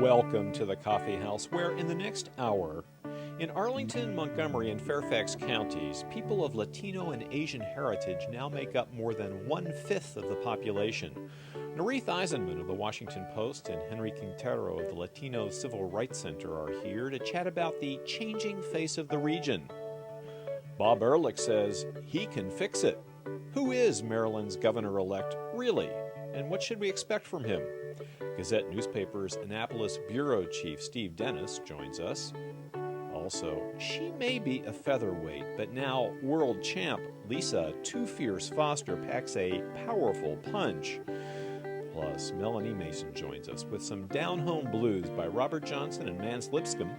Welcome to the Coffee House, where in the next hour, in Arlington, Montgomery, and Fairfax counties, people of Latino and Asian heritage now make up more than 1/5 of the population. Nurith Aizenman of the Washington Post and Henry Quintero of the Latino Civil Rights Center are here to chat about the changing face of the region. Bob Ehrlich says he can fix it. Who is Maryland's governor-elect really, and what should we expect from him? Gazette newspaper's Annapolis bureau chief Steve Dennis joins us. Also, she may be a featherweight, but now world champ Lisa Too Fierce Foster packs a powerful punch. Plus, Melanie Mason joins us with some down-home blues by Robert Johnson and Mance Lipscomb.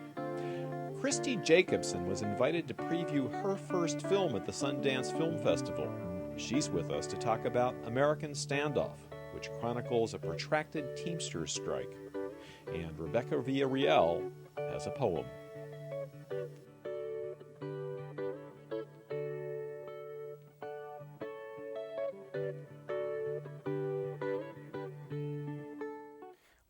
Christy Jacobson was invited to preview her first film at the Sundance Film Festival. She's with us to talk about American Standoff, which chronicles a protracted Teamsters strike. And Rebecca Villarreal has a poem.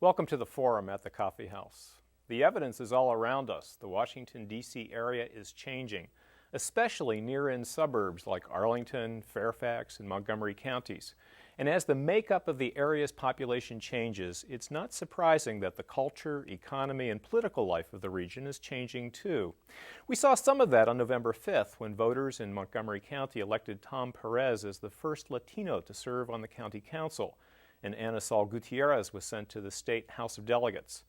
Welcome to the Forum at the Coffee House. The evidence is all around us. The Washington, D.C. area is changing, especially near-in suburbs like Arlington, Fairfax, and Montgomery counties. And as the makeup of the area's population changes, it's not surprising that the culture, economy, and political life of the region is changing too. We saw some of that on November 5th when voters in Montgomery County elected Tom Perez as the first Latino to serve on the county council, and Ana Sol Gutierrez was sent to the State House of Delegates.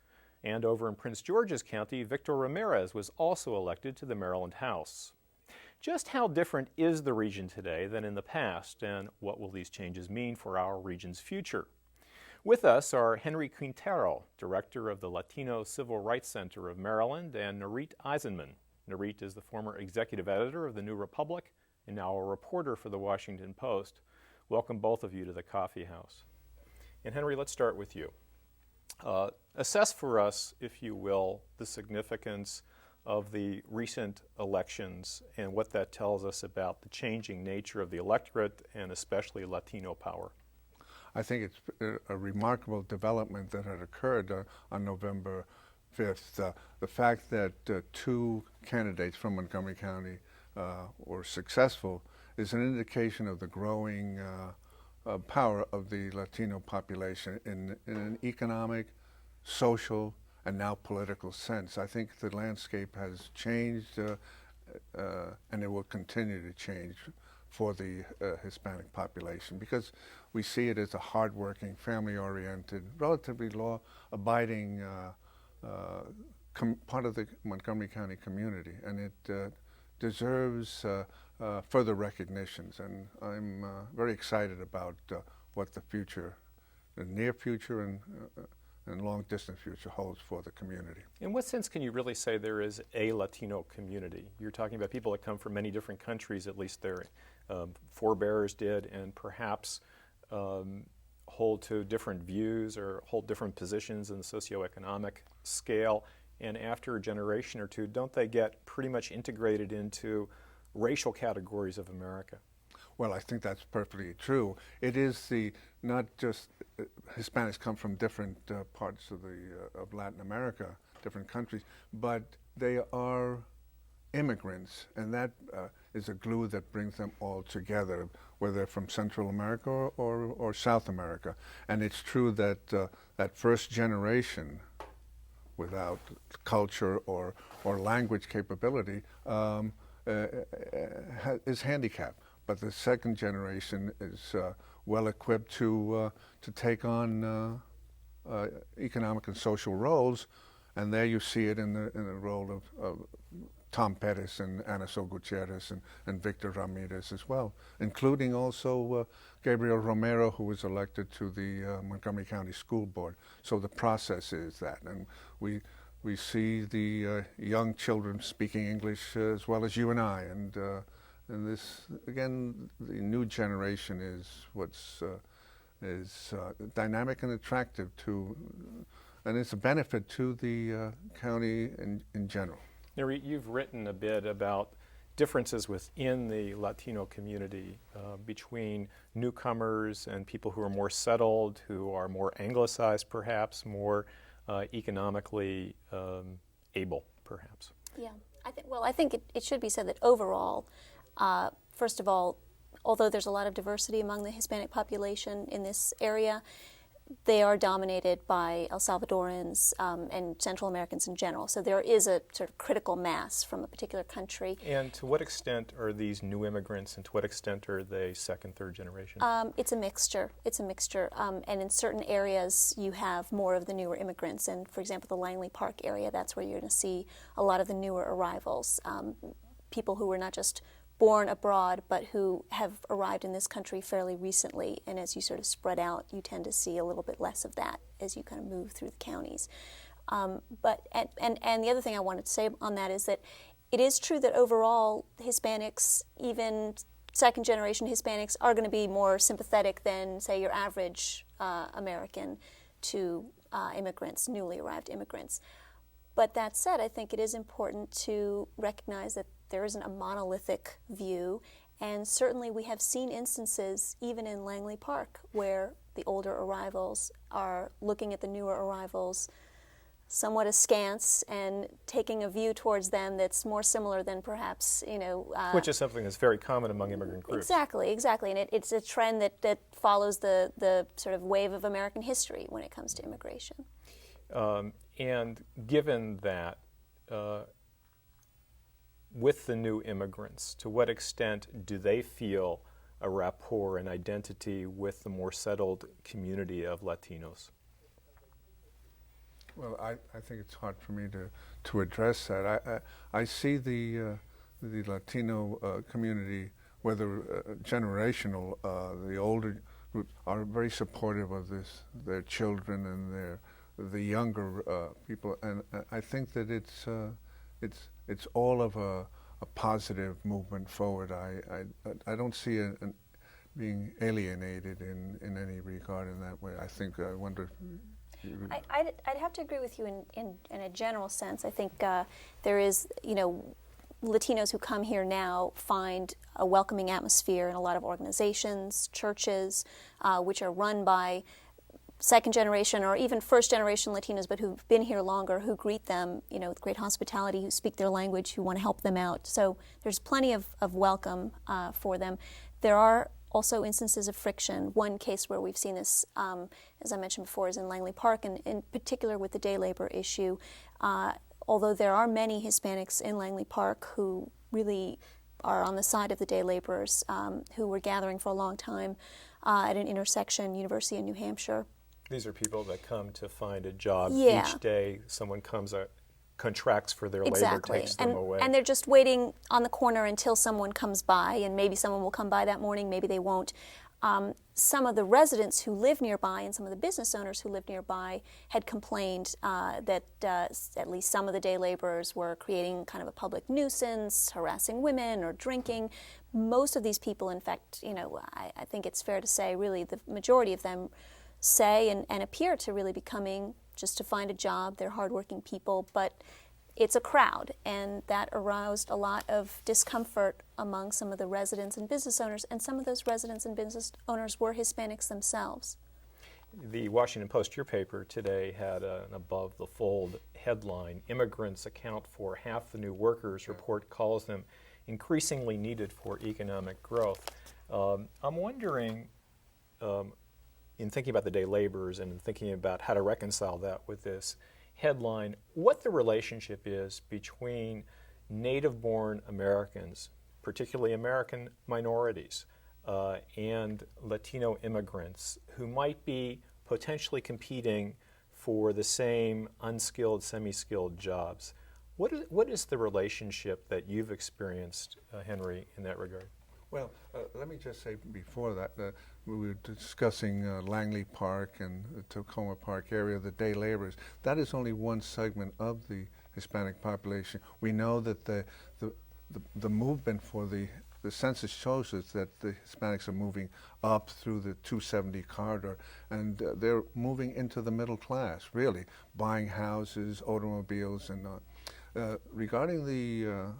And over in Prince George's County, Victor Ramirez was also elected to the Maryland House. Just how different is the region today than in the past, and what will these changes mean for our region's future? With us are Henry Quintero, director of the Latino Civil Rights Center of Maryland, and Nurith Aizenman. Nurith is the former executive editor of the New Republic and now a reporter for the Washington Post. Welcome both of you to the Coffee House. And Henry, let's start with you. Assess for us, if you will, the significance of the recent elections and what that tells us about the changing nature of the electorate and especially Latino power. I think it's a remarkable development that had occurred on November 5th. The fact that two candidates from Montgomery County were successful is an indication of the growing power of the Latino population in an economic, social, and now political sense. I think the landscape has changed and it will continue to change for the Hispanic population because we see it as a hardworking, family-oriented, relatively law-abiding part of the Montgomery County community, and it deserves further recognitions. And I'm very excited about what the future, the near future and long-distance future holds for the community. In what sense can you really say there is a Latino community? You're talking about people that come from many different countries, at least their forebears did, and perhaps hold to different views or hold different positions in the socioeconomic scale. And after a generation or two, don't they get pretty much integrated into racial categories of America? Well, I think that's perfectly true. It is not just Hispanics come from different parts of Latin America, different countries, but they are immigrants, and that is a glue that brings them all together, whether they're from Central America or South America. And it's true that that first generation, without culture or language capability, is handicapped. But the second generation is well equipped to take on economic and social roles, and there you see it in the role of Tom Perez and Ana Sol Gutierrez and Victor Ramirez as well, including also Gabriel Romero, who was elected to the Montgomery County School Board. So the process is that, and we see the young children speaking English as well as you and I, and this, again, the new generation is what's dynamic and attractive to, and it's a benefit to the county in general. Nurith, you've written a bit about differences within the Latino community between newcomers and people who are more settled, who are more anglicized perhaps, more economically able, perhaps. Yeah, I think it should be said that overall, first of all, although there's a lot of diversity among the Hispanic population in this area, they are dominated by El Salvadorans and Central Americans in general. So there is a sort of critical mass from a particular country. And to what extent are these new immigrants, and to what extent are they second, third generation? It's a mixture. And in certain areas, you have more of the newer immigrants. And for example, the Langley Park area, that's where you're going to see a lot of the newer arrivals, people who were not just born abroad, but who have arrived in this country fairly recently. And as you sort of spread out, you tend to see a little bit less of that as you kind of move through the counties. But the other thing I wanted to say on that is that it is true that overall Hispanics, even second-generation Hispanics, are going to be more sympathetic than, say, your average American to immigrants, newly arrived immigrants. But that said, I think it is important to recognize that there isn't a monolithic view, and certainly we have seen instances, even in Langley Park, where the older arrivals are looking at the newer arrivals somewhat askance and taking a view towards them that's more similar than perhaps, which is something that's very common among immigrant groups. Exactly, and it's a trend that follows the sort of wave of American history when it comes to immigration. And given that, with the new immigrants, to what extent do they feel a rapport and identity with the more settled community of Latinos? Well, I think it's hard for me to address that. I see the Latino community, whether generational, the older group, are very supportive of their children and the younger people, and I think that it's all of a positive movement forward. I don't see it being alienated in any regard in that way. I wonder. I'd have to agree with you in a general sense. I think there is, Latinos who come here now find a welcoming atmosphere in a lot of organizations, churches, which are run by second generation or even first generation Latinos, but who've been here longer, who greet them, with great hospitality, who speak their language, who want to help them out. So there's plenty of welcome for them. There are also instances of friction. One case where we've seen this, as I mentioned before, is in Langley Park, and in particular with the day labor issue. Although there are many Hispanics in Langley Park who really are on the side of the day laborers, who were gathering for a long time at an intersection, University of New Hampshire. These are people that come to find a job Yeah. each day. Someone comes, contracts for their Exactly. labor, takes them away. And they're just waiting on the corner until someone comes by, and maybe someone will come by that morning, maybe they won't. Some of the residents who live nearby and some of the business owners who live nearby had complained that at least some of the day laborers were creating kind of a public nuisance, harassing women or drinking. Most of these people, in fact, I think it's fair to say really the majority of them say and appear to really be coming just to find a job. They're hardworking people, but it's a crowd, and that aroused a lot of discomfort among some of the residents and business owners, and some of those residents and business owners were Hispanics themselves. The Washington Post, your paper today, had an above-the-fold headline, "Immigrants account for half the new workers." Report calls them increasingly needed for economic growth. I'm wondering, in thinking about the day laborers and thinking about how to reconcile that with this headline, what the relationship is between native-born Americans, particularly American minorities, and Latino immigrants who might be potentially competing for the same unskilled, semi-skilled jobs. What is the relationship that you've experienced, Henry, in that regard? Well, let me just say before that, we were discussing Langley Park and the Tacoma Park area, the day laborers. That is only one segment of the Hispanic population. We know that the movement for the census shows us that the Hispanics are moving up through the 270 corridor, and they're moving into the middle class, really, buying houses, automobiles, and regarding the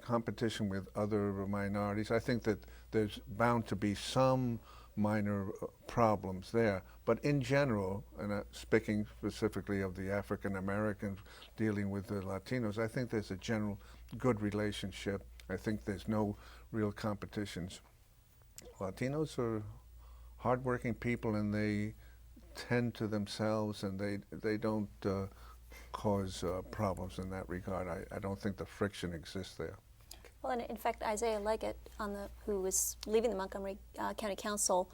competition with other minorities, I think that there's bound to be some minor problems there. But in general, and speaking specifically of the African Americans dealing with the Latinos, I think there's a general good relationship. I think there's no real competitions. Latinos are hardworking people, and they tend to themselves, and they don't cause problems in that regard. I don't think the friction exists there. Well, and in fact, Isaiah Leggett, who was leaving the Montgomery County Council,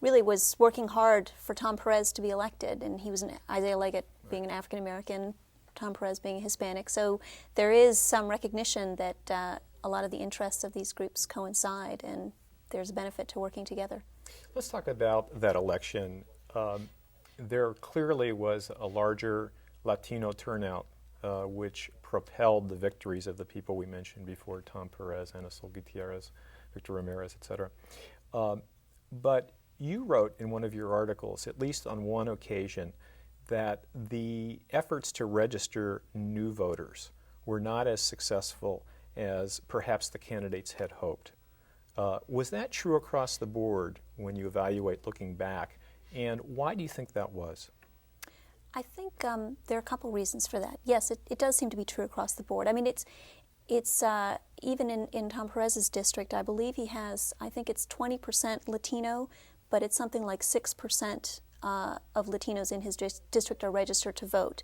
really was working hard for Tom Perez to be elected, and he was Isaiah Leggett being an African American, Tom Perez being a Hispanic. So there is some recognition that a lot of the interests of these groups coincide, and there's a benefit to working together. Let's talk about that election. There clearly was a larger Latino turnout, which propelled the victories of the people we mentioned before, Tom Perez, Ana Sol Gutierrez, Victor Ramirez, etc. But you wrote in one of your articles, at least on one occasion, that the efforts to register new voters were not as successful as perhaps the candidates had hoped. Was that true across the board when you evaluate looking back, and why do you think that was? I think there are a couple reasons for that. Yes, it does seem to be true across the board. I mean, it's even in Tom Perez's district, I believe he has, I think it's 20% Latino, but it's something like 6% of Latinos in his district are registered to vote.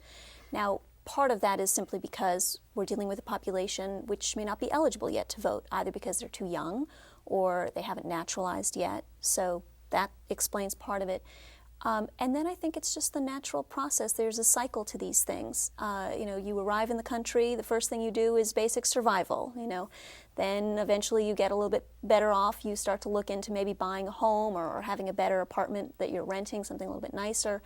Now, part of that is simply because we're dealing with a population which may not be eligible yet to vote, either because they're too young or they haven't naturalized yet. So that explains part of it. And then I think it's just the natural process. There's a cycle to these things. You arrive in the country, the first thing you do is basic survival, Then eventually you get a little bit better off. You start to look into maybe buying a home or having a better apartment that you're renting, something a little bit nicer.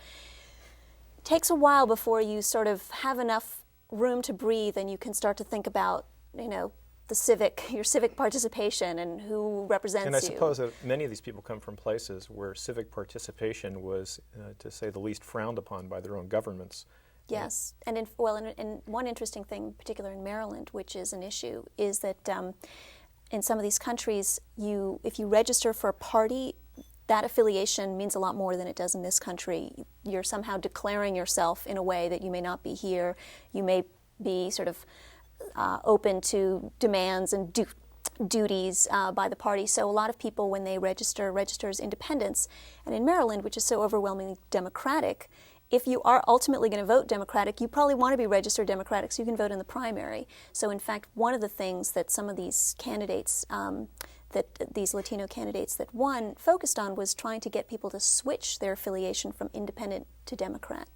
It takes a while before you sort of have enough room to breathe and you can start to think about, your civic participation and who represents you. And I suppose that many of these people come from places where civic participation was, to say the least, frowned upon by their own governments. Yes, and one interesting thing, particularly in Maryland, which is an issue, is that in some of these countries, if you register for a party, that affiliation means a lot more than it does in this country. You're somehow declaring yourself in a way that you may not be here. You may be sort of open to demands and duties by the party. So a lot of people, when they register as independents. And in Maryland, which is so overwhelmingly Democratic, if you are ultimately going to vote Democratic, you probably want to be registered Democratic so you can vote in the primary. So in fact, one of the things that some of these candidates, these Latino candidates that won, focused on was trying to get people to switch their affiliation from independent to Democrat.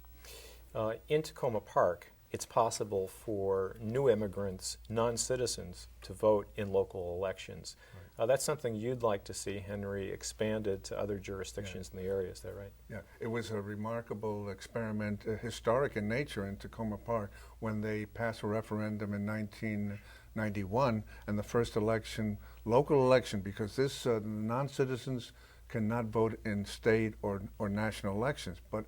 In Tacoma Park, it's possible for new immigrants, non-citizens, to vote in local elections. Right. That's something you'd like to see, Henry, expanded to other jurisdictions in the area, is that right? Yeah, it was a remarkable experiment, historic in nature in Tacoma Park, when they passed a referendum in 1991, and the first election, local election, because this non-citizens cannot vote in state or national elections, but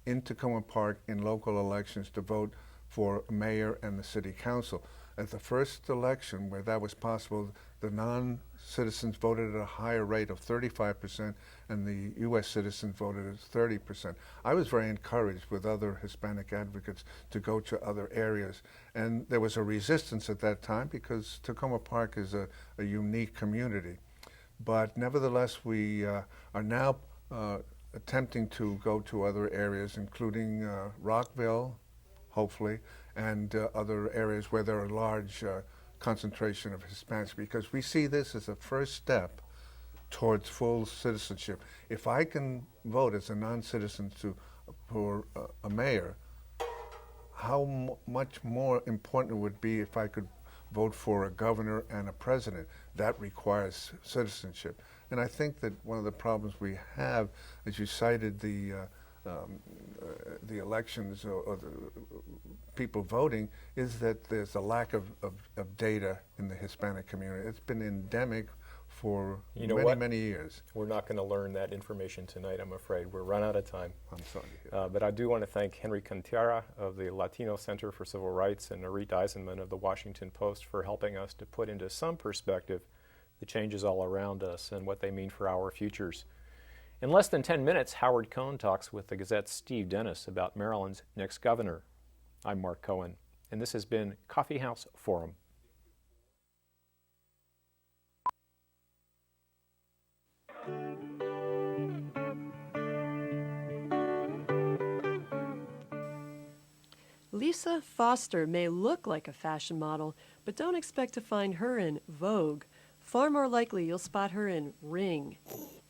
in Tacoma Park, in local elections, to vote for mayor and the city council. At the first election where that was possible, the non-citizens voted at a higher rate of 35%, and the U.S. citizens voted at 30%. I was very encouraged with other Hispanic advocates to go to other areas. And there was a resistance at that time because Tacoma Park is a unique community. But nevertheless, we are now attempting to go to other areas, including Rockville, hopefully, and other areas where there are large concentration of Hispanics, because we see this as a first step towards full citizenship. If I can vote as a non-citizen for a mayor, how much more important it would be if I could vote for a governor and a president. That requires citizenship. And I think that one of the problems we have, as you cited the elections or the people voting, is that there's a lack of data in the Hispanic community. It's been endemic for many years. We're not going to learn that information tonight, I'm afraid. We're run out of time. I'm sorry. But I do want to thank Henry Quintero of the Latino Center for Civil Rights and Nurith Aizenman of the Washington Post for helping us to put into some perspective the changes all around us and what they mean for our futures. In less than 10 minutes, Howard Kohn talks with the Gazette's Steve Dennis about Maryland's next governor. I'm Mark Cohen, and this has been Coffee House Forum. Lisa Foster may look like a fashion model, but don't expect to find her in Vogue. Far more likely you'll spot her in Ring.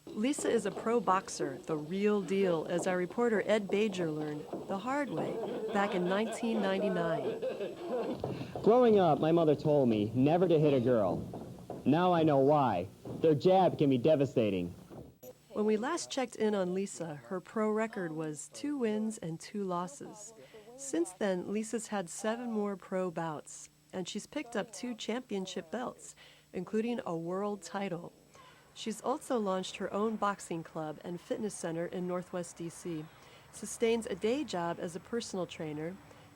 Lisa is a pro boxer, the real deal, as our reporter Ed Bajer learned the hard way back in 1999. Growing up, my mother told me never to hit a girl. Now I know why. Their jab can be devastating. When we last checked in on Lisa, her pro record was 2 wins and 2 losses. Since then, Lisa's had 7 more pro bouts, and she's picked up 2 championship belts, including a world title. She's also launched her own boxing club and fitness center in Northwest D.C., sustains a day job as a personal trainer,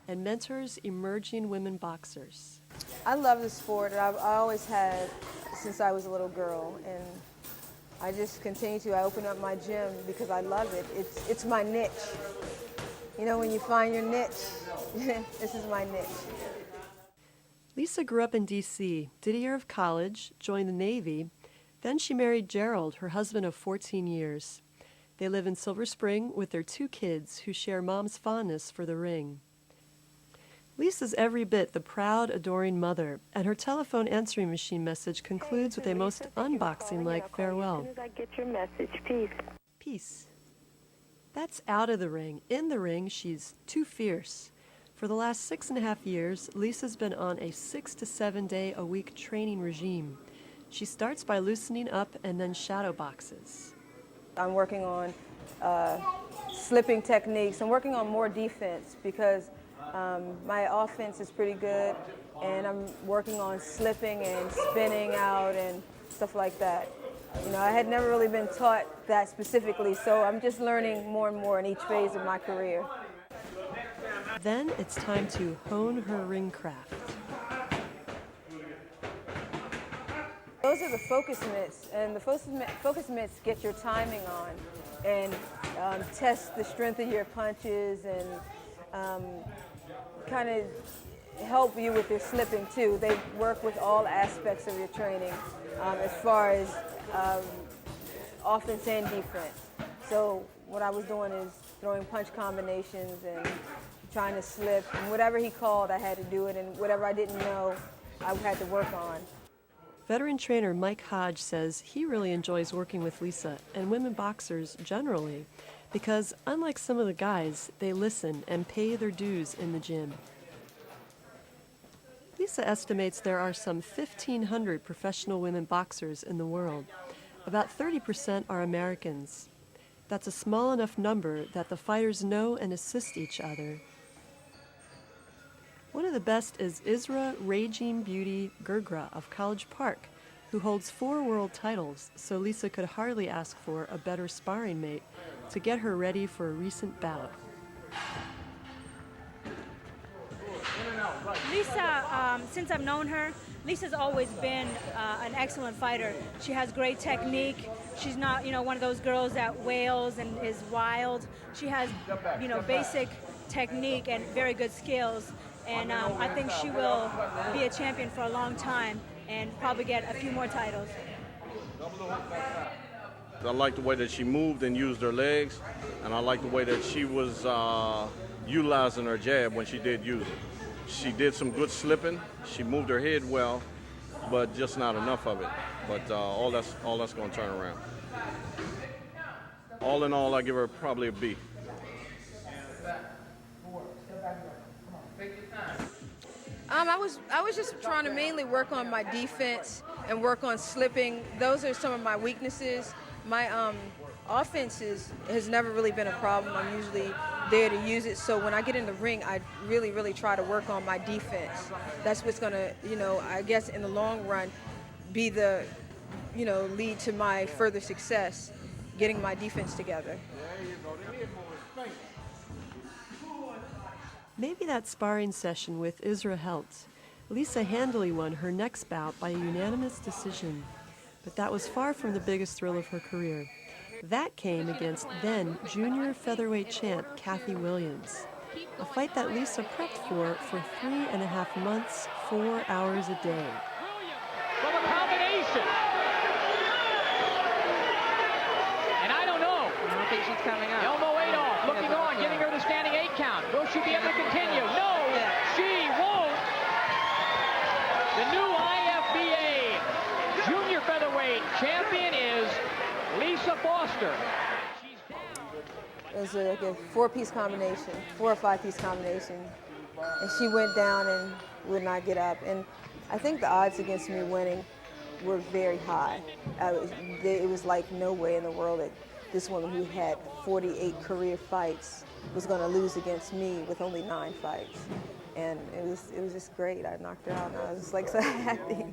and mentors emerging women boxers. I love the sport, and I've always had since I was a little girl, and I just continue to. I open up my gym because I love it. It's my niche. You know, when you find your niche, this is my niche. Lisa grew up in D.C., did a year of college, joined the Navy, then she married Gerald, her husband of 14 years. They live in Silver Spring with their 2 kids who share mom's fondness for the ring. Lisa's every bit the proud, adoring mother, and her telephone answering machine message concludes with a most unboxing-like farewell. As soon as I get your message, peace. Peace. That's out of the ring. In the ring, she's too fierce. For the last 6.5 years, Lisa's been on a 6 to 7 day a week training regime. She starts by loosening up and then shadow boxes. I'm working on slipping techniques. I'm working on more defense because my offense is pretty good, and I'm working on slipping and spinning out and stuff like that. You know, I had never really been taught that specifically, so I'm just learning more and more in each phase of my career. Then it's time to hone her ring craft. Those are the focus mitts, and the focus mitts get your timing on and test the strength of your punches and kind of help you with your slipping too. They work with all aspects of your training as far as offense and defense. So what I was doing is throwing punch combinations and trying to slip, and whatever he called, I had to do it, and whatever I didn't know, I had to work on. Veteran trainer Mike Hodge says he really enjoys working with Lisa and women boxers generally because, unlike some of the guys, they listen and pay their dues in the gym. Lisa estimates there are some 1,500 professional women boxers in the world. About 30% are Americans. That's a small enough number that the fighters know and assist each other. One of the best is Isra Raging Beauty Gergra of College Park, who holds 4 world titles, so Lisa could hardly ask for a better sparring mate to get her ready for a recent bout. Lisa, since I've known her, Lisa's always been an excellent fighter. She has great technique. She's not, one of those girls that wails and is wild. She has, basic technique and very good skills. And I think she will be a champion for a long time and probably get a few more titles. I like the way that she moved and used her legs, and I like the way that she was utilizing her jab when she did use it. She did some good slipping. She moved her head well, but just not enough of it. But all that's going to turn around. All in all, I give her probably a B. I was just trying to mainly work on my defense and work on slipping. Those are some of my weaknesses. My offense has never really been a problem. I'm usually there to use it. So when I get in the ring, I really, really try to work on my defense. That's what's going to, I guess in the long run, be the, lead to my further success, getting my defense together. Maybe that sparring session with Isra helped. Lisa handily won her next bout by a unanimous decision. But that was far from the biggest thrill of her career. That came against then junior featherweight champ Kathy Williams, a fight that Lisa prepped for 3.5 months, 4 hours a day. From a combination. And I don't know. I don't think she's coming up. Elbow 8 off, looking on, getting her the standing 8 count. Will she be able to continue? No, she won't. The new IFBA junior featherweight champion is Lisa Foster. It was like a 4-piece combination, 4 or 5-piece combination. And she went down and would not get up. And I think the odds against me winning were very high. It was like no way in the world that this woman who had 48 career fights was going to lose against me with only 9 fights. And it was just great. I knocked her out and I was just like so happy.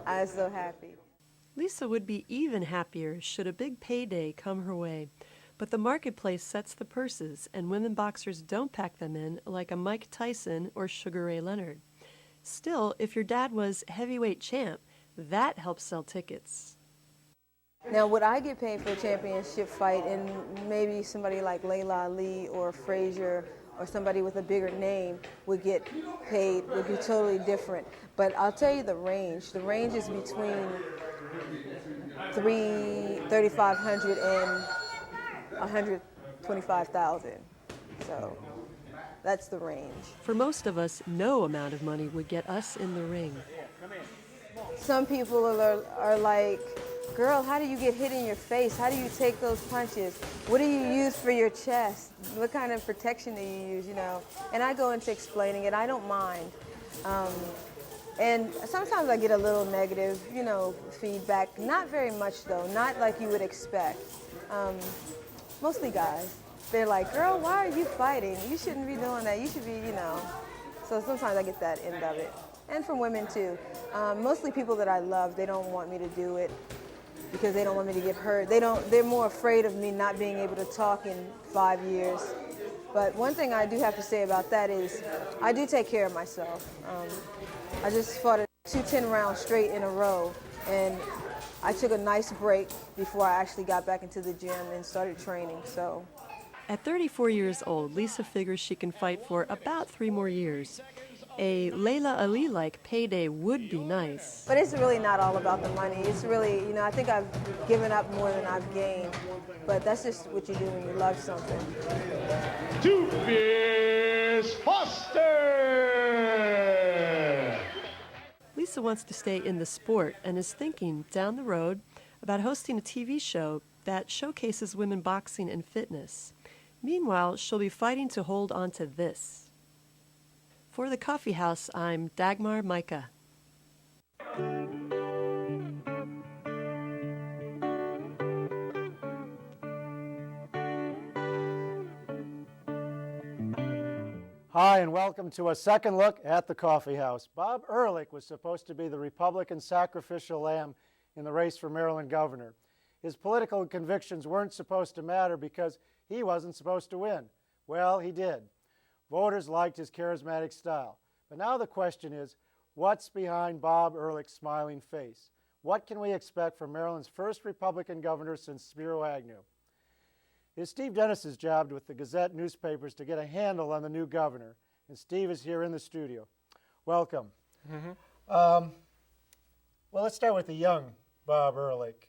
I was so happy. Lisa would be even happier should a big payday come her way. But the marketplace sets the purses, and women boxers don't pack them in like a Mike Tyson or Sugar Ray Leonard. Still, if your dad was heavyweight champ, that helps sell tickets. Now, would I get paid for a championship fight, and maybe somebody like Layla Ali or Frazier or somebody with a bigger name would get paid, would be totally different. But I'll tell you the range. The range is between $3,500 and $125,000. So that's the range. For most of us, no amount of money would get us in the ring. Some people are like, girl, how do you get hit in your face? How do you take those punches? What do you use for your chest? What kind of protection do you use, you know? And I go into explaining it. I don't mind. And sometimes I get a little negative, you know, feedback. Not very much, though. Not like you would expect. Mostly guys. They're like, girl, why are you fighting? You shouldn't be doing that. You should be, you know. So sometimes I get that end of it. And from women, too. Mostly people that I love, they don't want me to do it because they don't want me to get hurt. They're more afraid of me not being able to talk in 5 years. But one thing I do have to say about that is I do take care of myself. I just fought 2 10-rounds straight in a row, and I took a nice break before I actually got back into the gym and started training. So, at 34 years old, Lisa figures she can fight for about 3 more years. A Layla Ali-like payday would be nice. But it's really not all about the money. It's really, you know, I think I've given up more than I've gained. But that's just what you do when you love something. To Miss Foster! Lisa wants to stay in the sport and is thinking down the road about hosting a TV show that showcases women boxing and fitness. Meanwhile, she'll be fighting to hold on to this. For the Coffee House, I'm Dagmar Mika. Hi, and welcome to a second look at the Coffee House. Bob Ehrlich was supposed to be the Republican sacrificial lamb in the race for Maryland governor. His political convictions weren't supposed to matter because he wasn't supposed to win. Well, he did. Voters liked his charismatic style. But now the question is, what's behind Bob Ehrlich's smiling face? What can we expect from Maryland's first Republican governor since Spiro Agnew? It's Steve Dennis's job with the Gazette newspapers to get a handle on the new governor, and Steve is here in the studio. Welcome. Mm-hmm. Well, let's start with the young Bob Ehrlich.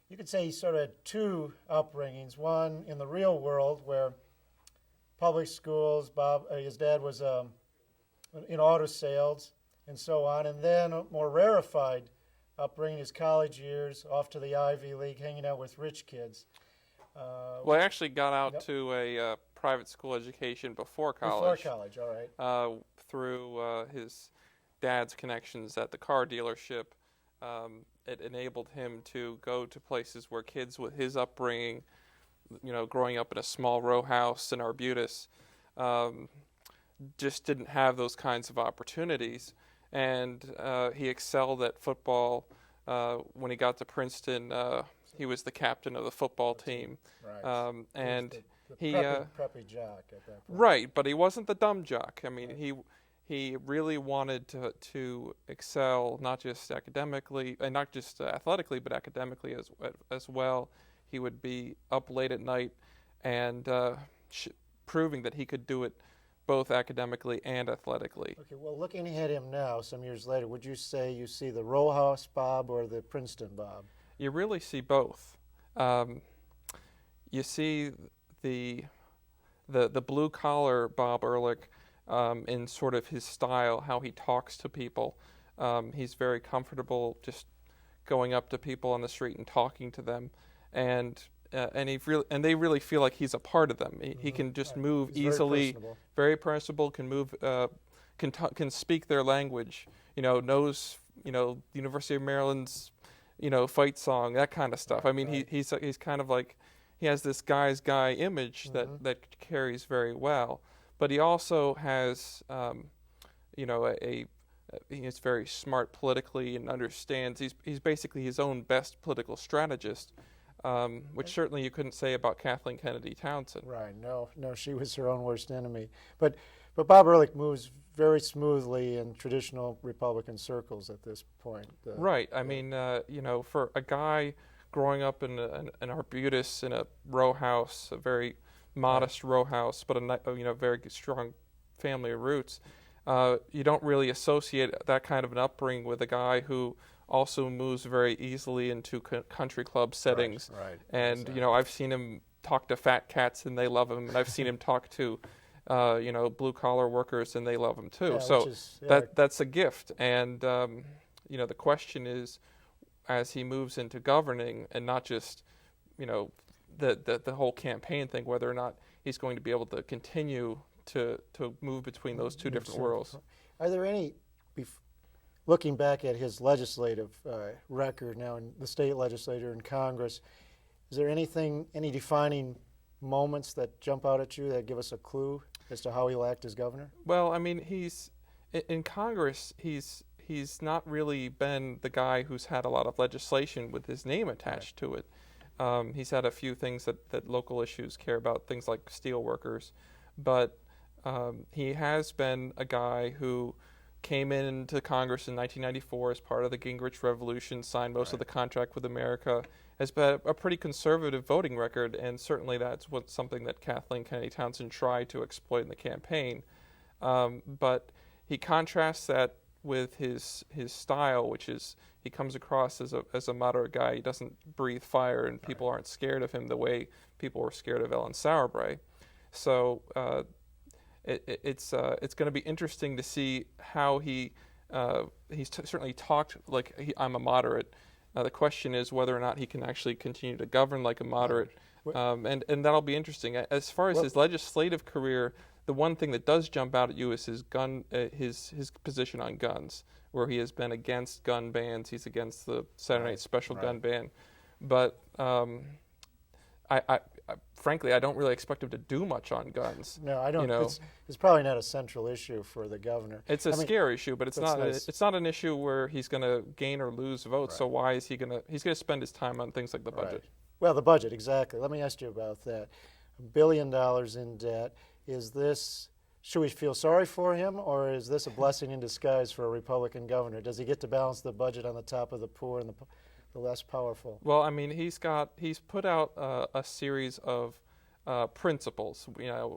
You could say he sort of had 2 upbringings, one in the real world where public schools, his dad was in auto sales and so on, and then a more rarefied upbringing, his college years, off to the Ivy League, hanging out with rich kids. Well, I actually got out to a private school education before college. Before college, all right. Through his dad's connections at the car dealership. It enabled him to go to places where kids with his upbringing, you know, growing up in a small row house in Arbutus, just didn't have those kinds of opportunities. And he excelled at football. When he got to Princeton, he was the captain of the football team. Right. And he preppy jock at that point. Right, but he wasn't the dumb jock. I mean, he really wanted to excel, not just academically, and not just athletically, but academically as well. He would be up late at night and proving that he could do it both academically and athletically. Okay, well, looking at him now, some years later, would you say you see the rowhouse Bob or the Princeton Bob? You really see both. You see the blue-collar Bob Ehrlich in sort of his style, how he talks to people. He's very comfortable just going up to people on the street and talking to them, and they really feel like he's a part of them. He can just move He's easily, very personable, can move, can speak their language. Knows the University of Maryland's fight song, that kind of stuff. I mean, he's kind of like, he has this guy's guy image that carries very well, but he also has he's very smart politically and understands. He's basically his own best political strategist, which certainly you couldn't say about Kathleen Kennedy Townsend. Right. No, she was her own worst enemy. But Bob Ehrlich moves very smoothly in traditional Republican circles at this point. Right. I mean, for a guy growing up in an Arbutus, in a row house, a very modest row house, but a very strong family roots. You don't really associate that kind of an upbringing with a guy who also moves very easily into country club settings. Right. And exactly. I've seen him talk to fat cats and they love him, and I've seen him talk to blue collar workers and they love him too. Yeah, so that's a gift. And the question is, as he moves into governing, and not just the whole campaign thing, whether or not he's going to be able to continue to move between those two different worlds. Are there any, looking back at his legislative record now in the state legislature and Congress, is there any defining moments that jump out at you that give us a clue as to how he'll act as governor? Well, I mean, he's in Congress. He's not really been the guy who's had a lot of legislation with his name attached to it. He's had a few things that local issues care about, things like steel workers, but he has been a guy who came into Congress in 1994 as part of the Gingrich Revolution, signed most of the contract with America, has been a pretty conservative voting record, and certainly that's something that Kathleen Kennedy Townsend tried to exploit in the campaign. But he contrasts that with his style, which is he comes across as a moderate guy. He doesn't breathe fire, and people aren't scared of him the way people were scared of Ellen Sauerbrei. So it's going to be interesting to see how he's certainly talked like I'm a moderate. The question is whether or not he can actually continue to govern like a moderate, and that'll be interesting. As far as his legislative career, the one thing that does jump out at you is his position on guns, where he has been against gun bans. He's against the Saturday night special gun ban, but I frankly I don't really expect him to do much on guns. No, I don't. It's probably not a central issue for the governor. It's a scare issue, but it's not an issue where he's going to gain or lose votes. So why is he going to? He's going to spend his time on things like the budget. Well, the budget, exactly. Let me ask you about that. $1 billion in debt. Is this, should we feel sorry for him, or is this a blessing in disguise for a Republican governor? Does he get to balance the budget on the top of the poor and the less powerful? Well, I mean, he's put out a series of principles.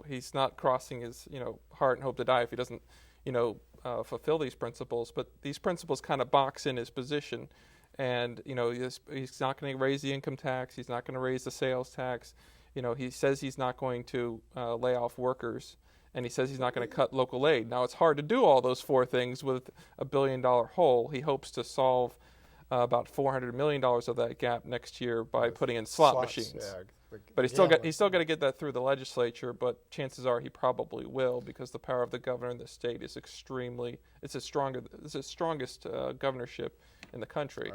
He's not crossing his heart and hope to die if he doesn't fulfill these principles. But these principles kind of box in his position, and he's not going to raise the income tax. He's not going to raise the sales tax. He says he's not going to lay off workers, and he says he's not going to cut local aid. Now, it's hard to do all those four things with a $1 billion hole. He hopes to solve about $400 million of that gap next year by putting in slot machines. Yeah, but he's still got to get that through the legislature, but chances are he probably will, because the power of the governor in the state is it's the strongest governorship in the country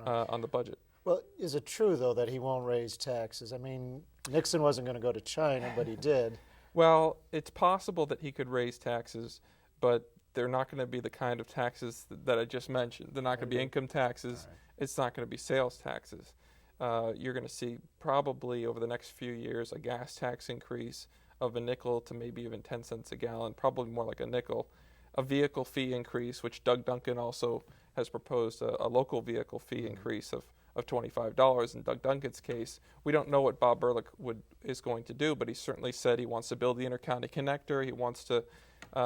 on the budget. Well, is it true, though, that he won't raise taxes? I mean, Nixon wasn't going to go to China, but he did. Well, it's possible that he could raise taxes, but they're not going to be the kind of taxes that I just mentioned. They're not going to be income taxes. It's not going to be sales taxes. You're going to see probably over the next few years a gas tax increase of a nickel to maybe even 10 cents a gallon, probably more like a nickel. A vehicle fee increase, which Doug Duncan also has proposed, a local vehicle fee increase of of $25. In Doug Duncan's case, we don't know what Bob Ehrlich is going to do, but he certainly said he wants to build the intercounty connector. He wants to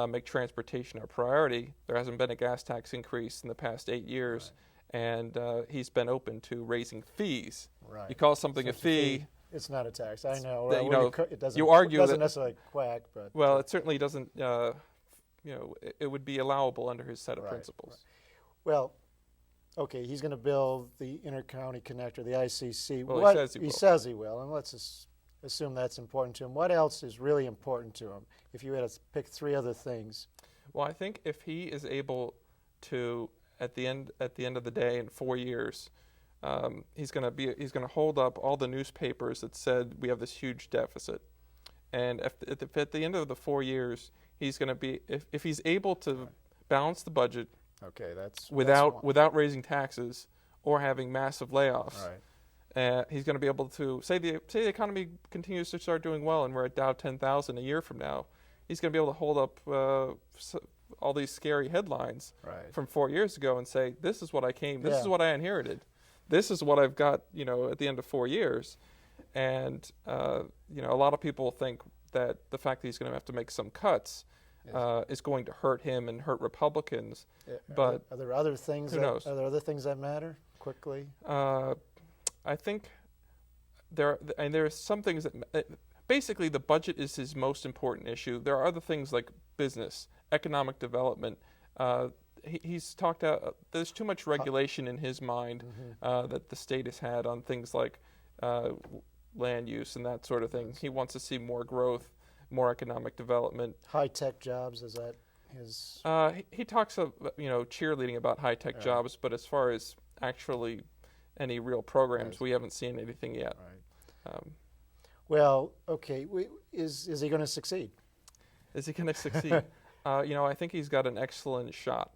make transportation a priority. There hasn't been a gas tax increase in the past 8 years, and he's been open to raising fees. Right. You call something a fee. It's not a tax. I know. That, It doesn't. You argue doesn't that, necessarily quack, but well, it certainly doesn't. It would be allowable under his set of principles. Right. Well, okay, he's going to build the intercounty connector, the ICC. Well, he says he will. He says he will, and let's assume that's important to him. What else is really important to him? If you had to pick 3 other things. Well, I think if he is able to, at the end of the day, in 4 years, he's going to hold up all the newspapers that said we have this huge deficit, and if at the end of the 4 years he's going to be, if he's able to balance the budget, okay, that's without raising taxes or having massive layoffs. Right. He's going to be able to say the economy continues to start doing well, and we're at Dow 10,000 a year from now. He's going to be able to hold up all these scary headlines from 4 years ago and say, "This is what I came. This is what I inherited. This is what I've got." At the end of 4 years, and a lot of people think that the fact that he's going to have to make some cuts is going to hurt him and hurt Republicans. But are there other things? Who knows? Are there other things that matter? Quickly. I think there are some things that basically the budget is his most important issue. There are other things like business, economic development. He's talked out. There's too much regulation in his mind that the state has had on things like land use and that sort of thing. He wants to see more growth, more economic development. High-tech jobs, is that his? He talks of cheerleading about high-tech jobs, but as far as actually any real programs, we haven't seen anything yet. Right. Well, okay. Is he going to succeed? Is he going to succeed? I think he's got an excellent shot,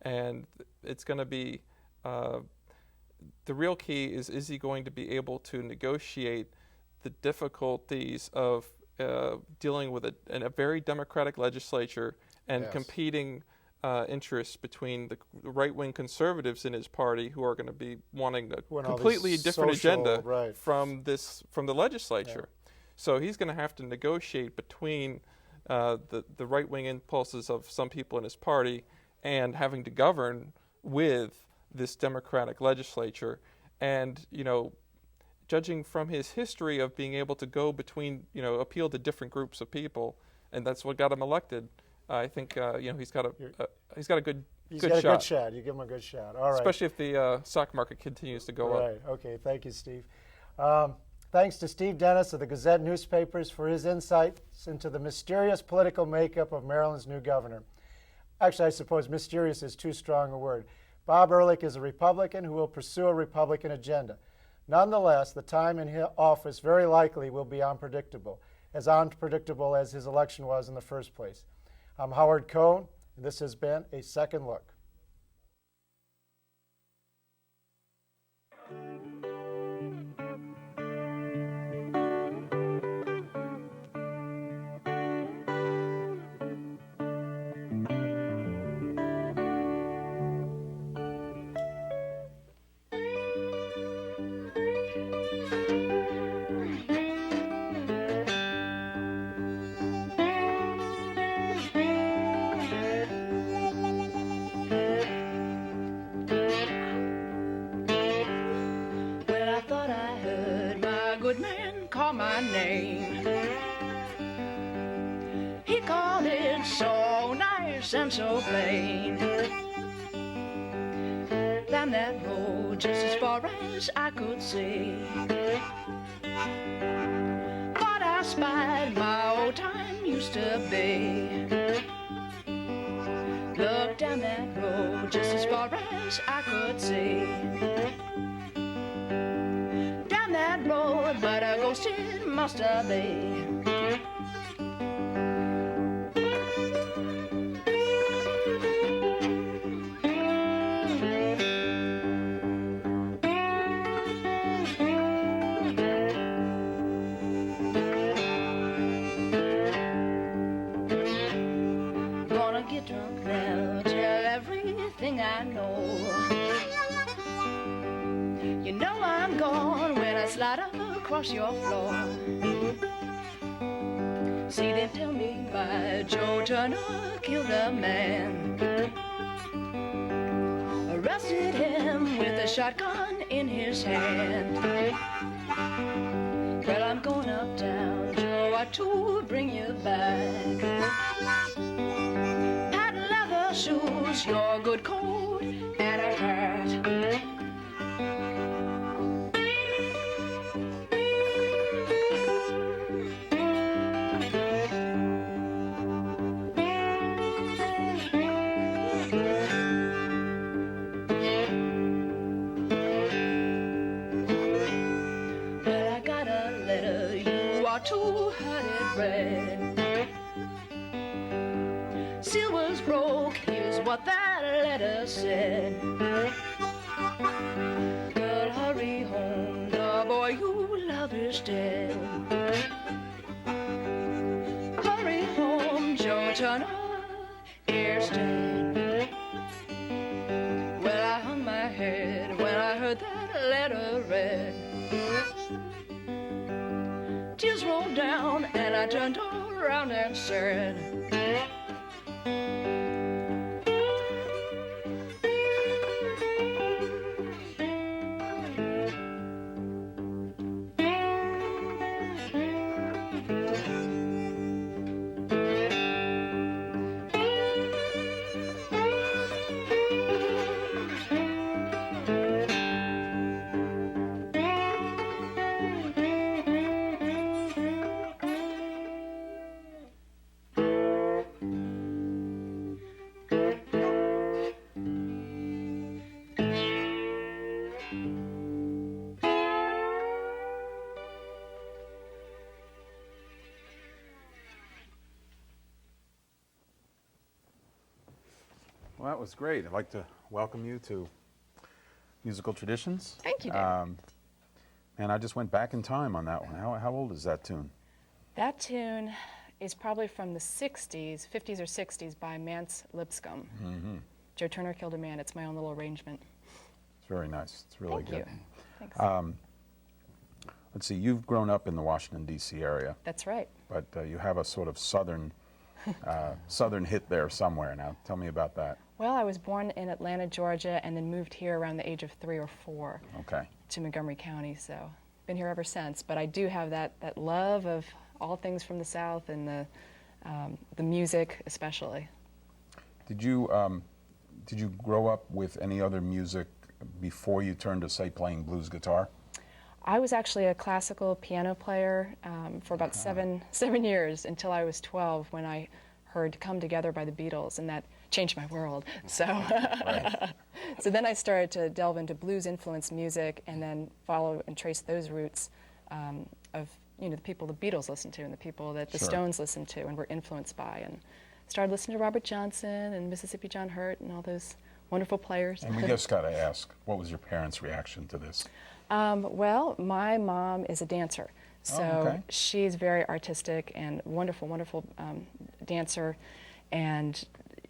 and it's going to be the real key is he going to be able to negotiate the difficulties of dealing with a very democratic legislature and competing interests between the right-wing conservatives in his party, who are going to be wanting a completely different agenda from the legislature. So he's going to have to negotiate between the right-wing impulses of some people in his party and having to govern with this democratic legislature. And judging from his history of being able to go between, appeal to different groups of people, and that's what got him elected. I think he's got a good shot. You give him a good shot. All right. Especially if the stock market continues to go up. Right. Okay. Thank you, Steve. Thanks to Steve Dennis of the Gazette newspapers for his insights into the mysterious political makeup of Maryland's new governor. Actually, I suppose mysterious is too strong a word. Bob Ehrlich is a Republican who will pursue a Republican agenda. Nonetheless, the time in his office very likely will be unpredictable as his election was in the first place. I'm Howard Cohen, and this has been A Second Look. My name. He called it so nice and so plain. Down that road just as far as I could see. Thought I spied my old time used to be. Look down that road just as far as I could see. That road, but a ghost it must have been. Gonna get drunk now, tell everything I know. across your floor. See them tell me why Joe Turner killed a man. Arrested him with a shotgun in his hand. Well, I'm going uptown, Joe, to bring you back. Patent leather shoes, your good coat, and a hat. To had it read. Seal was broke, here's what that letter said. Girl, hurry home, the boy you love is dead. Hurry home, Joe Turner is dead. Well, I hung my head when I heard that letter read. Tears rolled down and I turned around and said, Well, that was great. I'd like to welcome you to Musical Traditions. Thank you, David. And I just went back in time on that one. How old is that tune? That tune is probably from the 60s, 50s or 60s by Mance, Lipscomb. Mm-hmm. Joe Turner Killed a Man. It's my own little arrangement. It's very nice. It's really Thank good. you. Thanks. Let's see, you've grown up in the Washington, D.C. area. That's right. But you have a sort of southern hit there somewhere. Now, tell me about that. Well, I was born in Atlanta, Georgia, and then moved here around the age of 3 or 4 Okay. to Montgomery County, so been here ever since. But I do have that love of all things from the South and the music especially. Did you grow up with any other music before you turned to, say, playing blues guitar? I was actually a classical piano player for about seven years until I was 12 when I heard Come Together by the Beatles, and that changed my world. So, Right. So then I started to delve into blues-influenced music and then follow and trace those roots of the people the Beatles listened to and the people that the Sure. Stones listened to and were influenced by, and started listening to Robert Johnson and Mississippi John Hurt and all those wonderful players. And we just got to ask, what was your parents' reaction to this? Well, my mom is a dancer, so okay. she's very artistic and wonderful, wonderful dancer, and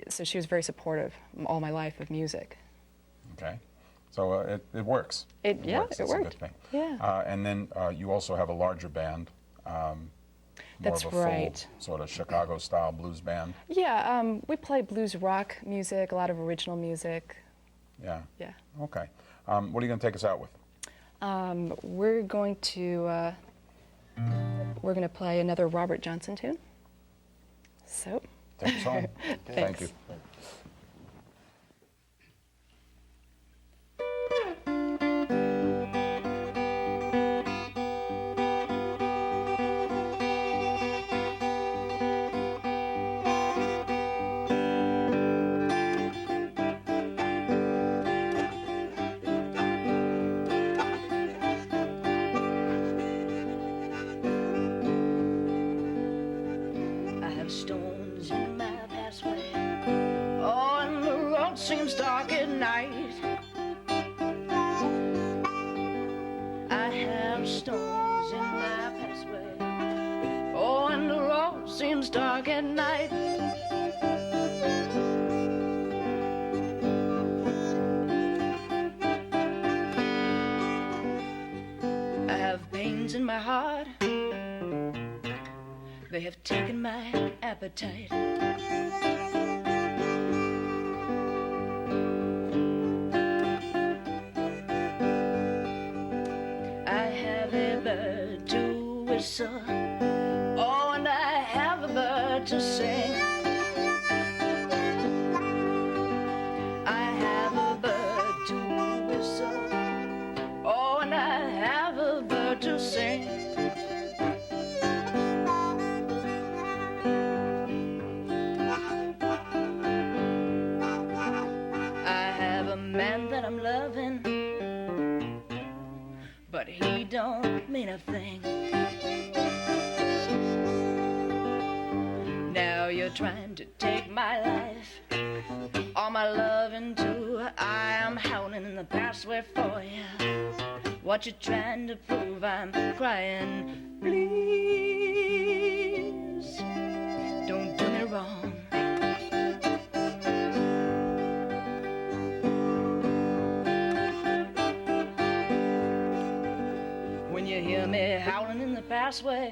so she was very supportive all my life of music. Okay, so it works. It works. That's worked. A good thing. Yeah. And then you also have a larger band. That's more of a right. full sort of Chicago-style blues band. Yeah, we play blues rock music, a lot of original music. Yeah. Yeah. Okay. What are you going to take us out with? We're going to play another Robert Johnson tune. So. Take us home. Thank you. Stones in my pathway. Oh, and the road seems dark at night. I have stones in my pathway. Oh, and the road seems dark at night. I have pains in my heart. They have taken my appetite. I have a bird to whistle. Oh, and I have a bird to sing. I have a bird to whistle. Oh, and I have a bird to sing. I have a man that I'm loving, but he don't mean a thing. Now you're trying to take my life, all my loving too. I am howling in the passway for you. What you trying to prove? I'm crying. Please, don't do me wrong. When you hear me howling in the passway,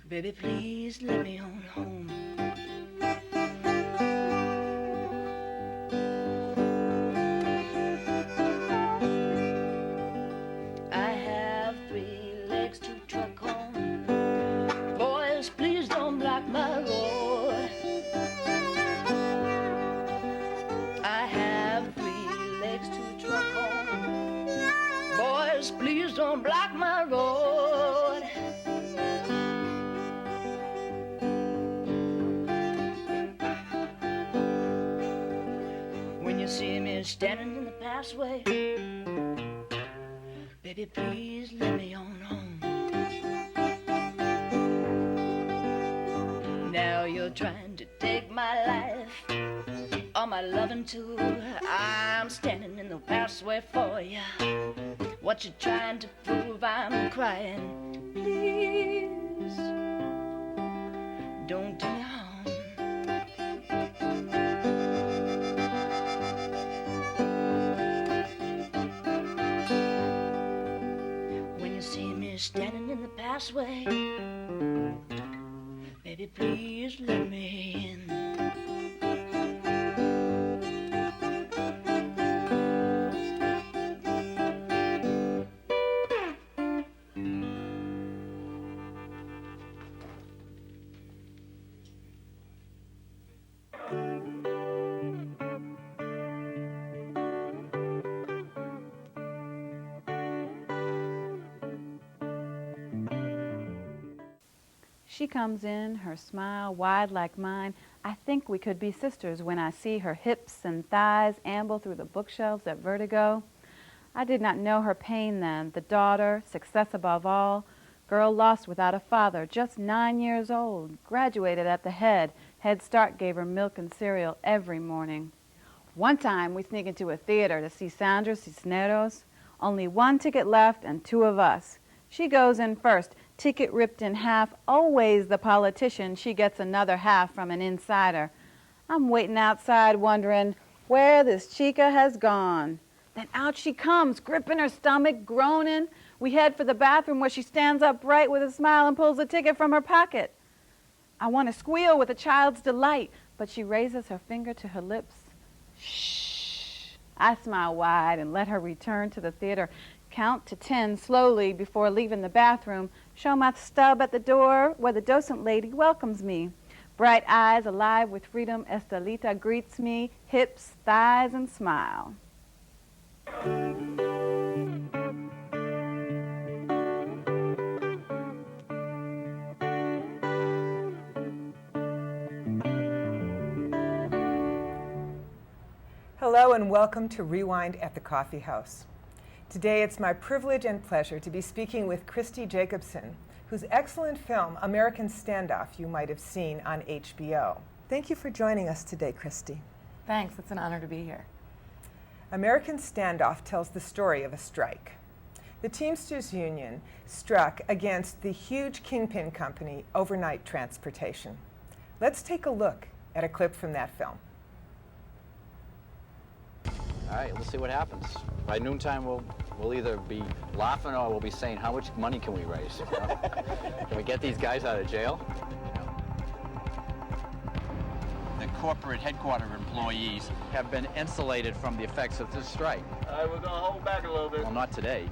baby, please let me on home. I have 3 legs to truck home. Boys, please don't block my road. I have 3 legs to truck home. Boys, please don't block my road. When you see me standing in the passway, baby, please let me on home. Now you're trying to take my life, all my loving too. I'm standing in the passway for you. What you trying to prove? I'm crying. Please, don't do me harm. When you see me standing in the passway, baby, please let me in. She comes in, her smile wide like mine. I think we could be sisters when I see her hips and thighs amble through the bookshelves at Vertigo. I did not know her pain then, the daughter, success above all, girl lost without a father, just 9 years old, graduated at the Head. Head Start gave her milk and cereal every morning. One time we sneak into a theater to see Sandra Cisneros. Only 1 ticket left and 2 of us. She goes in first, ticket ripped in half, always the politician. She gets another half from an insider. I'm waiting outside wondering where this chica has gone. Then out she comes, gripping her stomach, groaning. We head for the bathroom where she stands upright with a smile and pulls the ticket from her pocket. I want to squeal with a child's delight, but she raises her finger to her lips. Shh. I smile wide and let her return to the theater. Count to 10 slowly before leaving the bathroom. Show my stub at the door where the docent lady welcomes me. Bright eyes alive with freedom, Estelita greets me, hips, thighs, and smile. Hello and welcome to Rewind at the Coffee House. Today it's my privilege and pleasure to be speaking with Christy Jacobson, whose excellent film, American Standoff, you might have seen on HBO. Thank you for joining us today, Christy. Thanks, it's an honor to be here. American Standoff tells the story of a strike. The Teamsters Union struck against the huge kingpin company, Overnight Transportation. Let's take a look at a clip from that film. All right, let's see what happens. By noontime, we'll We'll either be laughing or we'll be saying, how much money can we raise? You know? Can we get these guys out of jail? The corporate headquarters employees have been insulated from the effects of this strike. All right, we're going to hold back a little bit. Well, not today.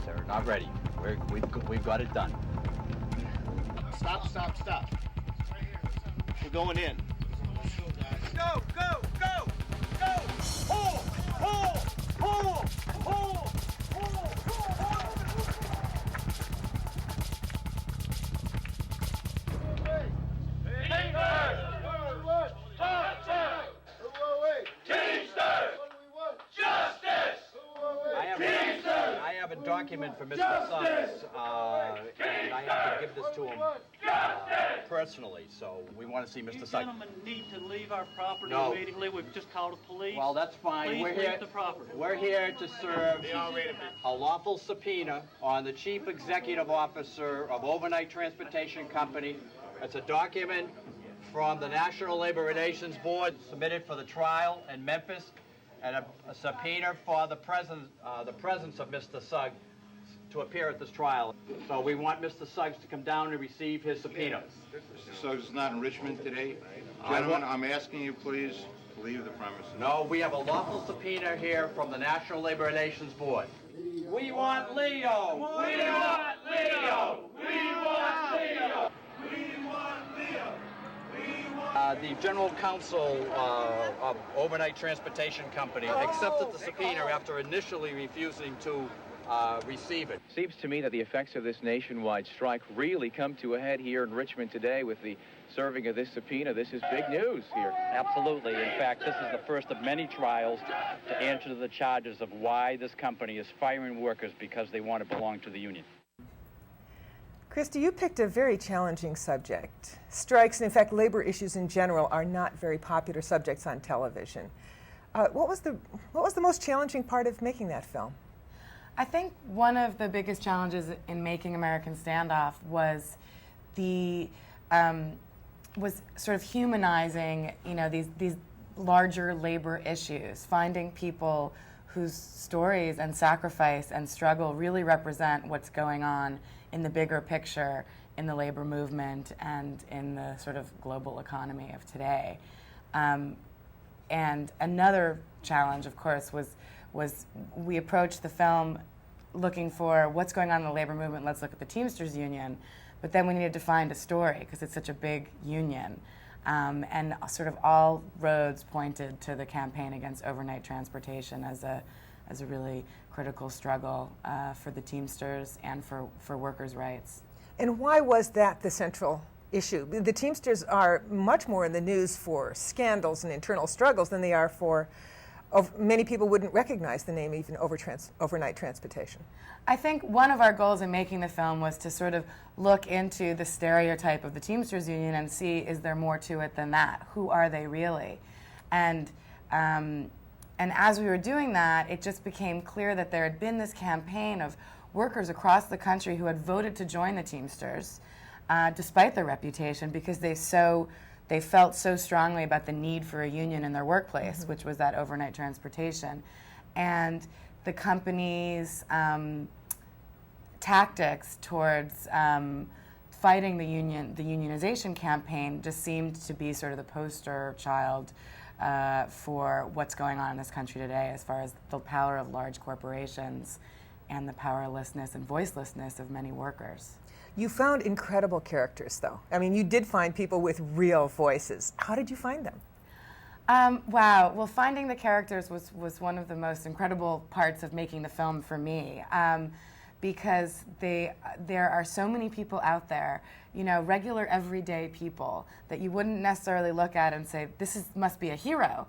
They're not ready. We've got it done. Stop. We're going in. Go! Pull! I have a document for Mr. Suggs, and I have to give this to him personally, so we want to see Mr. Suggs. Gentlemen need to leave our property No. immediately. We've just called the police. Well, that's fine. Please We're leave here. the property. We're here to serve a lawful subpoena on the Chief Executive Officer of Overnight Transportation Company. It's a document from the National Labor Relations Board submitted for the trial in Memphis, and a subpoena for the presence of Mr. Suggs to appear at this trial. So we want Mr. Suggs to come down and receive his subpoena. Mr. Suggs is not in Richmond today. Gentlemen, I'm asking you please to leave the premises. No, we have a lawful subpoena here from the National Labor Relations Board. We want Leo! We want Leo! We want Leo! We want Leo! The General Counsel of Overnight Transportation Company accepted the subpoena after initially refusing to receive it. Seems to me that the effects of this nationwide strike really come to a head here in Richmond today with the serving of this subpoena. This is big news here. Absolutely. In fact, this is the first of many trials to answer the charges of why this company is firing workers because they want to belong to the union. Christy, you picked a very challenging subject. Strikes, and in fact labor issues in general, are not very popular subjects on television. What was the most challenging part of making that film? I think one of the biggest challenges in making American Standoff was was sort of humanizing, these larger labor issues, finding people whose stories and sacrifice and struggle really represent what's going on in the bigger picture in the labor movement and in the sort of global economy of today. And another challenge, of course, was we approached the film looking for what's going on in the labor movement. Let's look at the Teamsters Union. But then we needed to find a story because it's such a big union. And sort of all roads pointed to the campaign against overnight transportation as a really critical struggle for the Teamsters and for workers' rights. And why was that the central issue? The Teamsters are much more in the news for scandals and internal struggles than they are for, many people wouldn't recognize the name even overnight transportation. I think one of our goals in making the film was to sort of look into the stereotype of the Teamsters Union and see, is there more to it than that? Who are they really? And as we were doing that, it just became clear that there had been this campaign of workers across the country who had voted to join the Teamsters, despite their reputation, because they felt so strongly about the need for a union in their workplace, which was that overnight transportation. And the company's tactics towards fighting the unionization campaign just seemed to be sort of the poster child for what's going on in this country today as far as the power of large corporations and the powerlessness and voicelessness of many workers. You found incredible characters, though. I mean, you did find people with real voices. How did you find them? Wow. Well, finding the characters was one of the most incredible parts of making the film for me, because there are so many people out there, regular everyday people that you wouldn't necessarily look at and say, must be a hero.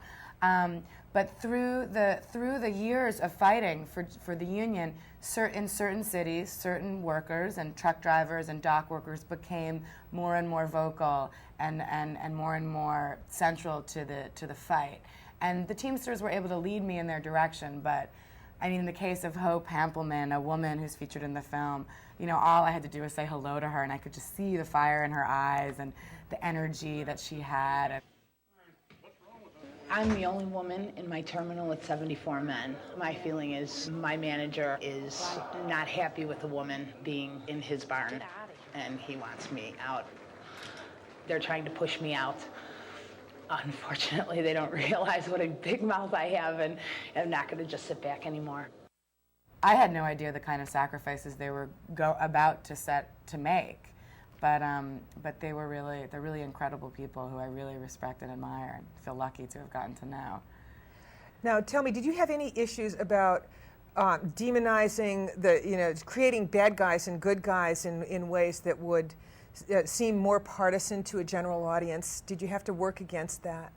But through the years of fighting for the union, in certain cities, certain workers and truck drivers and dock workers became more and more vocal and more central to the fight. And the Teamsters were able to lead me in their direction. But I mean, in the case of Hope Hampelman, a woman who's featured in the film, all I had to do was say hello to her, and I could just see the fire in her eyes and the energy that she had. I'm the only woman in my terminal with 74 men. My feeling is my manager is not happy with a woman being in his barn, and he wants me out. They're trying to push me out. Unfortunately, they don't realize what a big mouth I have, and I'm not going to just sit back anymore. I had no idea the kind of sacrifices they were about to make. But they're really incredible people who I really respect and admire and feel lucky to have gotten to know. Now, tell me, did you have any issues about demonizing creating bad guys and good guys in ways that would seem more partisan to a general audience? Did you have to work against that?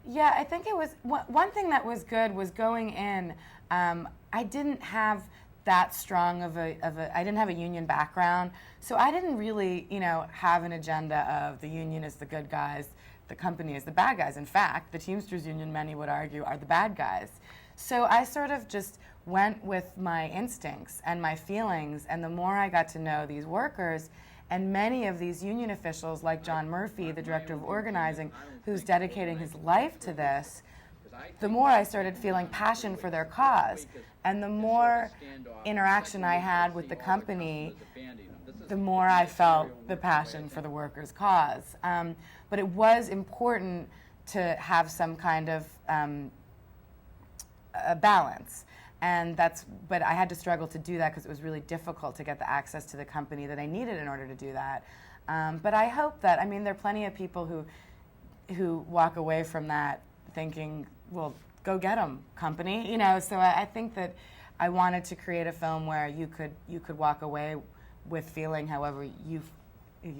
Yeah, I think it was one thing that was good was going in. I didn't have that strong I didn't have a union background, so I didn't really, have an agenda of the union is the good guys, the company is the bad guys. In fact, the Teamsters Union, many would argue, are the bad guys. So I sort of just went with my instincts and my feelings, and the more I got to know these workers, and many of these union officials, like John Murphy, the director of organizing, who's dedicating his life to this, the more I started feeling passion for their cause. And the more interaction I had with the company, the more I felt the passion for the workers' cause. But it was important to have some kind of a balance. But I had to struggle to do that because it was really difficult to get the access to the company that I needed in order to do that. But I hope that, there are plenty of people who walk away from that thinking, well, go get them, company. So I think that I wanted to create a film where you could walk away with feeling however you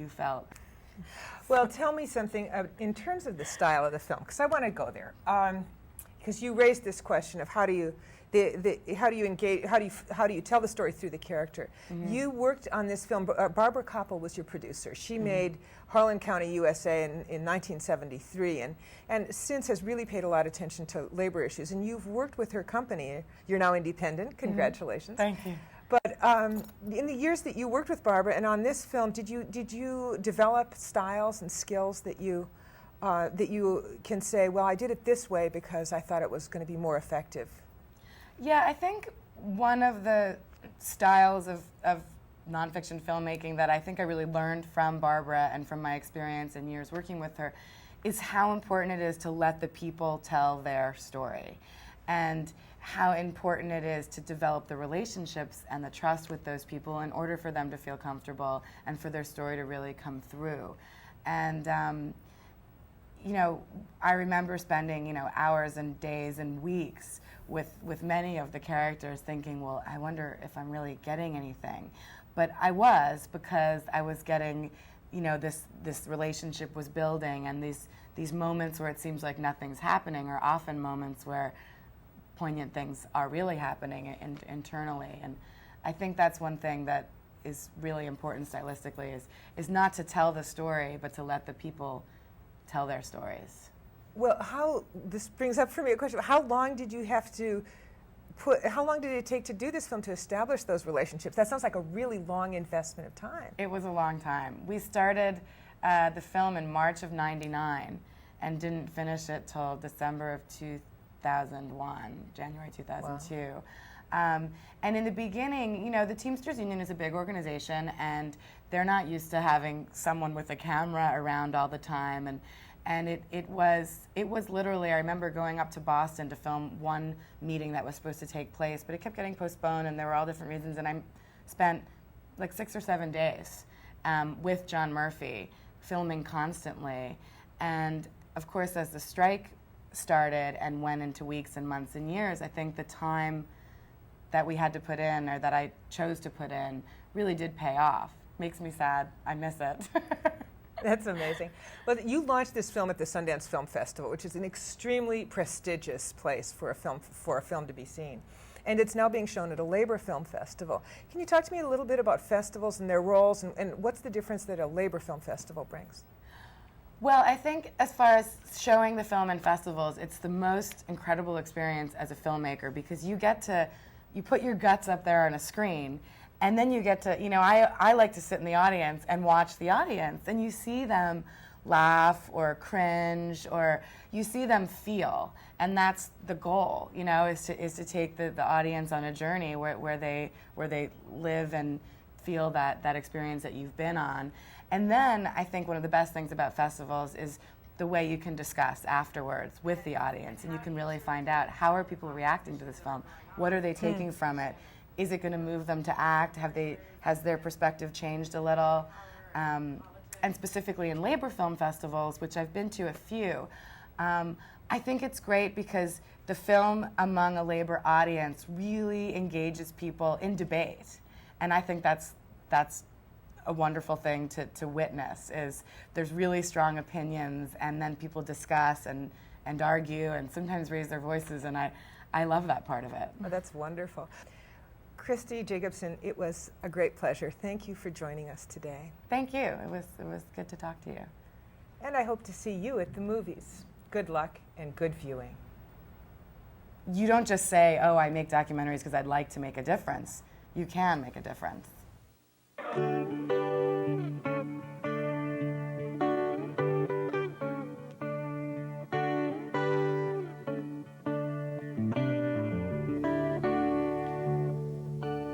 felt. Well, tell me something in terms of the style of the film, because I want to go there. Because you raised this question of how do you engage? How do you tell the story through the character? Mm-hmm. You worked on this film. Barbara Koppel was your producer. She made Harlan County, USA in 1973, and since has really paid a lot of attention to labor issues. And you've worked with her company. You're now independent. Congratulations. Thank you. But in the years that you worked with Barbara and on this film, did you develop styles and skills that you can say, well, I did it this way because I thought it was going to be more effective? Yeah, I think one of the styles of nonfiction filmmaking that I think I really learned from Barbara and from my experience and years working with her is how important it is to let the people tell their story, and how important it is to develop the relationships and the trust with those people in order for them to feel comfortable and for their story to really come through. And I remember spending hours and days and weeks with many of the characters thinking, well, I wonder if I'm really getting anything. But I was, because I was getting, this relationship was building, and these moments where it seems like nothing's happening are often moments where poignant things are really happening internally. And I think that's one thing that is really important stylistically is not to tell the story, but to let the people tell their stories. Well, this brings up for me a question. How long did it take to do this film to establish those relationships? That sounds like a really long investment of time. It was a long time. We started the film in March of '99 and didn't finish it till December of 2001, January 2002. Wow. And in the beginning, the Teamsters Union is a big organization, and they're not used to having someone with a camera around all the time. And it was literally, I remember going up to Boston to film one meeting that was supposed to take place, but it kept getting postponed, and there were all different reasons, and I spent like 6 or 7 days with John Murphy, filming constantly. And of course, as the strike started and went into weeks and months and years, I think the time that we had to put in, or that I chose to put in, really did pay off. Makes me sad. I miss it. That's amazing. Well, you launched this film at the Sundance Film Festival, which is an extremely prestigious place for a film to be seen. And it's now being shown at a labor film festival. Can you talk to me a little bit about festivals and their roles, and what's the difference that a labor film festival brings? Well, I think as far as showing the film in festivals, it's the most incredible experience as a filmmaker, because you put your guts up there on a screen, and then you get to, I like to sit in the audience and watch the audience, and you see them laugh or cringe, or you see them feel. And that's the goal, you know, is to take the audience on a journey where they live and feel that experience that you've been on. And then I think one of the best things about festivals is the way you can discuss afterwards with the audience, and you can really find out how are people reacting to this film, what are they taking from it, is it going to move them to act, has their perspective changed a little, and specifically in labor film festivals, which I've been to a few, I think it's great because the film among a labor audience really engages people in debate, and I think that's a wonderful thing to witness, is there's really strong opinions, and then people discuss and argue and sometimes raise their voices, and I love that part of it. Oh, that's wonderful. Christy Jacobson, it was a great pleasure. Thank you for joining us today. Thank you. It was good to talk to you. And I hope to see you at the movies. Good luck and good viewing. You don't just say, oh, I make documentaries because I'd like to make a difference. You can make a difference.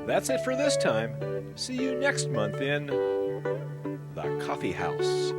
That's it for this time. See you next month in The Coffee House.